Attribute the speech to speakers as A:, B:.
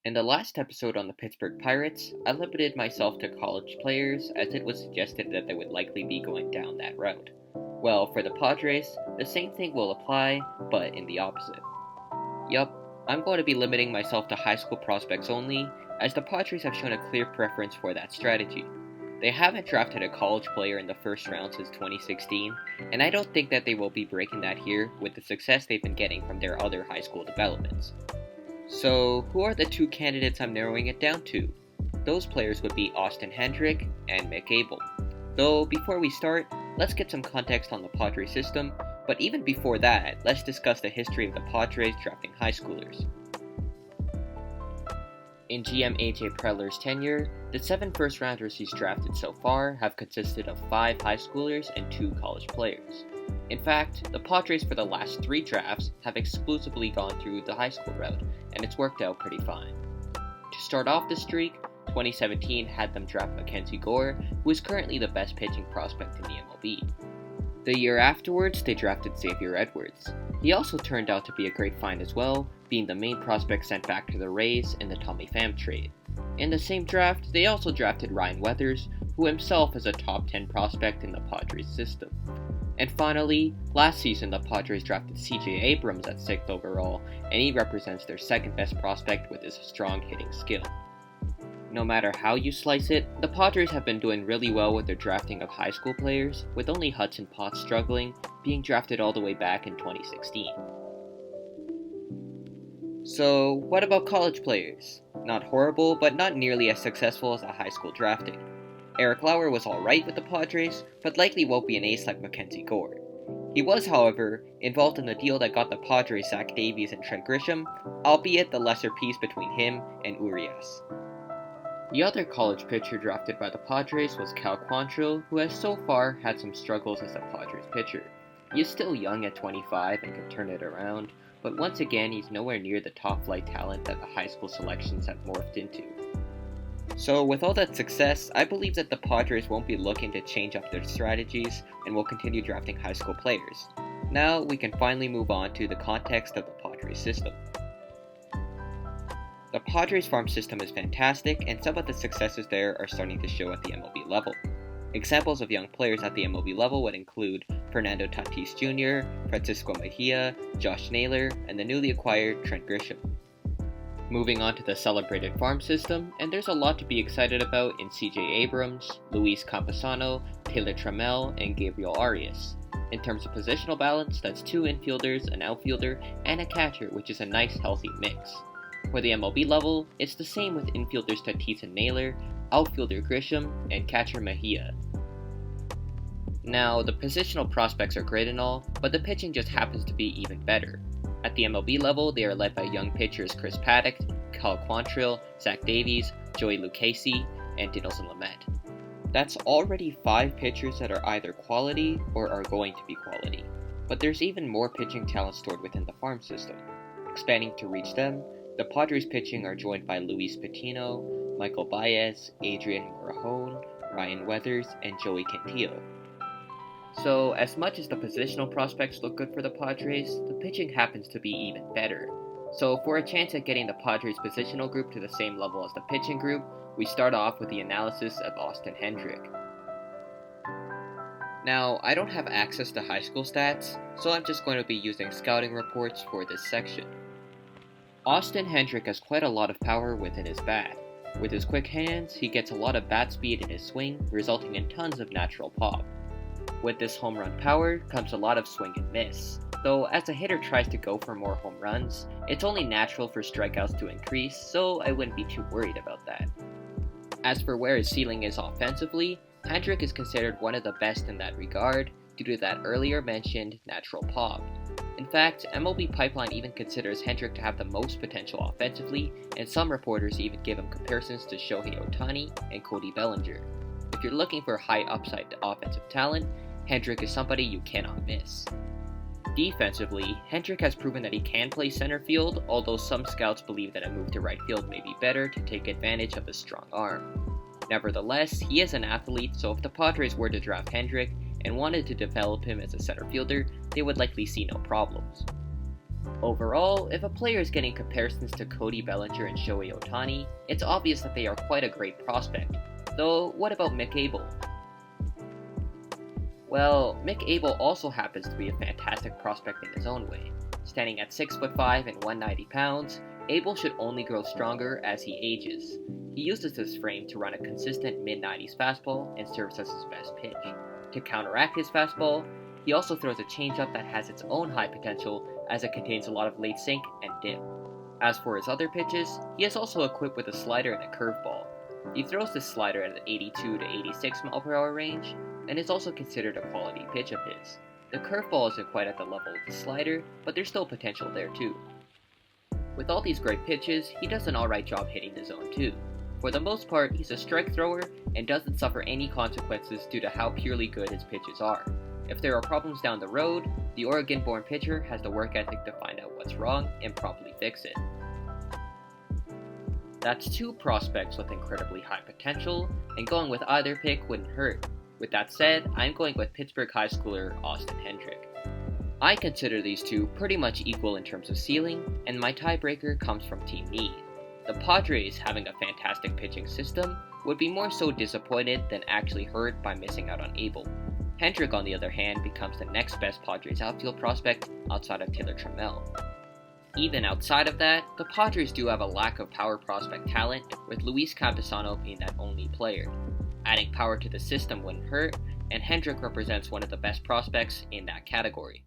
A: In the last episode on the Pittsburgh Pirates, I limited myself to college players as it was suggested that they would likely be going down that route. Well, for the Padres, the same thing will apply, but in the opposite. Yup, I'm going to be limiting myself to high school prospects only, as the Padres have shown a clear preference for that strategy. They haven't drafted a college player in the first round since 2016, and I don't think that they will be breaking that here with the success they've been getting from their other high school developments. So, who are the two candidates I'm narrowing it down to? Those players would be Austin Hendrick and Mick Abel. Though, before we start, let's get some context on the Padres system, but even before that, let's discuss the history of the Padres drafting high schoolers. In GM AJ Preller's tenure, the 7 first-rounders he's drafted so far have consisted of 5 high schoolers and 2 college players. In fact, the Padres for the last 3 drafts have exclusively gone through the high school route, and it's worked out pretty fine. To start off the streak, 2017 had them draft Mackenzie Gore, who is currently the best pitching prospect in the MLB. The year afterwards, they drafted Xavier Edwards. He also turned out to be a great find as well, being the main prospect sent back to the Rays in the Tommy Pham trade. In the same draft, they also drafted Ryan Weathers, who himself is a top 10 prospect in the Padres system. And finally, last season the Padres drafted CJ Abrams at 6th overall, and he represents their second best prospect with his strong hitting skill. No matter how you slice it, the Padres have been doing really well with their drafting of high school players, with only Hudson Potts struggling, being drafted all the way back in 2016. So, what about college players? Not horrible, but not nearly as successful as the high school drafting. Eric Lauer was alright with the Padres, but likely won't be an ace like Mackenzie Gore. He was, however, involved in the deal that got the Padres Zach Davies and Trent Grisham, albeit the lesser piece between him and Urias. The other college pitcher drafted by the Padres was Cal Quantrill, who has so far had some struggles as a Padres pitcher. He is still young at 25 and can turn it around, but once again he's nowhere near the top-flight talent that the high school selections have morphed into. So with all that success, I believe that the Padres won't be looking to change up their strategies and will continue drafting high school players. Now we can finally move on to the context of the Padres system. The Padres farm system is fantastic, and some of the successes there are starting to show at the MLB level. Examples of young players at the MLB level would include Fernando Tatis Jr., Francisco Mejia, Josh Naylor, and the newly acquired Trent Grisham. Moving on to the celebrated farm system, and there's a lot to be excited about in CJ Abrams, Luis Campusano, Taylor Trammell, and Gabriel Arias. In terms of positional balance, that's 2 infielders, an outfielder, and a catcher, which is a nice healthy mix. For the MLB level, it's the same with infielders Tatis and Naylor, outfielder Grisham, and catcher Mejia. Now, the positional prospects are great and all, but the pitching just happens to be even better. At the MLB level, they are led by young pitchers Chris Paddack, Cal Quantrill, Zach Davies, Joey Lucchesi, and Dinelson Lamet. That's already 5 pitchers that are either quality or are going to be quality, but there's even more pitching talent stored within the farm system. Expanding to reach them, the Padres pitching are joined by Luis Patino, Michael Baez, Adrian Morejon, Ryan Weathers, and Joey Cantillo. So, as much as the positional prospects look good for the Padres, the pitching happens to be even better. So, for a chance at getting the Padres positional group to the same level as the pitching group, we start off with the analysis of Austin Hendrick. Now, I don't have access to high school stats, so I'm just going to be using scouting reports for this section. Austin Hendrick has quite a lot of power within his bat. With his quick hands, he gets a lot of bat speed in his swing, resulting in tons of natural pop. With this home run power comes a lot of swing and miss, though as a hitter tries to go for more home runs, it's only natural for strikeouts to increase, so I wouldn't be too worried about that. As for where his ceiling is offensively, Hendrick is considered one of the best in that regard due to that earlier mentioned natural pop. In fact, MLB Pipeline even considers Hendrick to have the most potential offensively, and some reporters even give him comparisons to Shohei Ohtani and Cody Bellinger. If you're looking for high upside offensive talent, Hendrick is somebody you cannot miss. Defensively, Hendrick has proven that he can play center field, although some scouts believe that a move to right field may be better to take advantage of his strong arm. Nevertheless, he is an athlete, so if the Padres were to draft Hendrick and wanted to develop him as a center fielder, they would likely see no problems. Overall, if a player is getting comparisons to Cody Bellinger and Shohei Ohtani, it's obvious that they are quite a great prospect. Though, what about Mick Abel? Well, Mick Abel also happens to be a fantastic prospect in his own way. Standing at 6'5" and 190 pounds, Abel should only grow stronger as he ages. He uses this frame to run a consistent mid-90s fastball and serves as his best pitch. To counteract his fastball, he also throws a changeup that has its own high potential as it contains a lot of late sink and dip. As for his other pitches, he is also equipped with a slider and a curveball. He throws this slider at the 82 to 86 mph range, and is also considered a quality pitch of his. The curveball isn't quite at the level of the slider, but there's still potential there too. With all these great pitches, he does an alright job hitting the zone too. For the most part, he's a strike thrower and doesn't suffer any consequences due to how purely good his pitches are. If there are problems down the road, the Oregon-born pitcher has the work ethic to find out what's wrong and promptly fix it. That's two prospects with incredibly high potential, and going with either pick wouldn't hurt. With that said, I'm going with Pittsburgh high schooler Austin Hendrick. I consider these two pretty much equal in terms of ceiling, and my tiebreaker comes from team need. The Padres, having a fantastic pitching system, would be more so disappointed than actually hurt by missing out on Abel. Hendrick, on the other hand, becomes the next best Padres outfield prospect outside of Taylor Trammell. Even outside of that, the Padres do have a lack of power prospect talent, with Luis Campusano being that only player. Adding power to the system wouldn't hurt, and Hendrick represents one of the best prospects in that category.